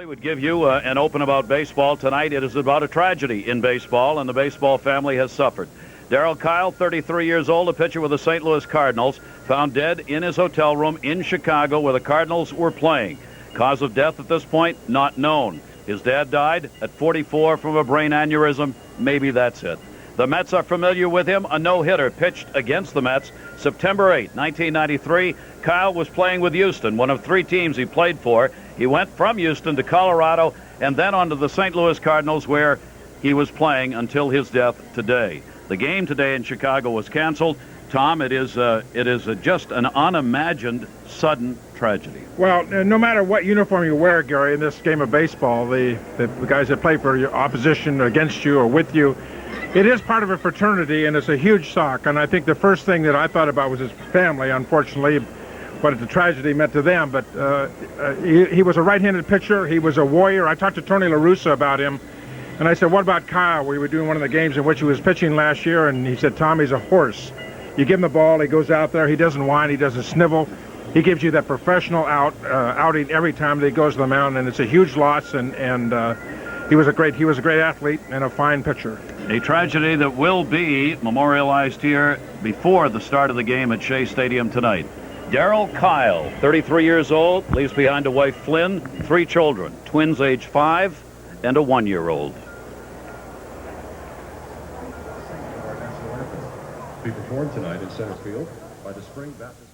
Kile would give you an open about baseball tonight. It is about a tragedy in baseball, and the baseball family has suffered. Darryl Kile, 33 years old, a pitcher with the St. Louis Cardinals, found dead in his hotel room in Chicago where the Cardinals were playing. Cause of death at this point, not known. His dad died at 44 from a brain aneurysm. Maybe that's it. The Mets are familiar with him. A no-hitter pitched against the Mets September 8, 1993. Kile was playing with Houston, one of 3 teams he played for. He went from Houston to Colorado and then on to the St. Louis Cardinals, where he was playing until his death today. The game today in Chicago was canceled. Tom, it is just an unimagined sudden tragedy. Well, no matter what uniform you wear, Gary, in this game of baseball, the guys that play for your opposition, against you, or with you, it is part of a fraternity, and it's a huge shock. And I think the first thing that I thought about was his family, unfortunately, what the tragedy meant to them. But he was a right-handed pitcher. He was a warrior. I talked to Tony La Russa about him, and I said, what about Kyle? We were doing one of the games in which he was pitching last year, and he said, Tom, he's a horse. You give him the ball, he goes out there, he doesn't whine, he doesn't snivel. He gives you that professional outing every time that he goes to the mound, and it's a huge loss, and he was a great athlete and a fine pitcher. A tragedy that will be memorialized here before the start of the game at Shea Stadium tonight. Darryl Kile, 33 years old, leaves behind a wife, Flynn, 3 children, twins age 5 and a 1-year-old. Be performed tonight in center field by the Spring Baptist.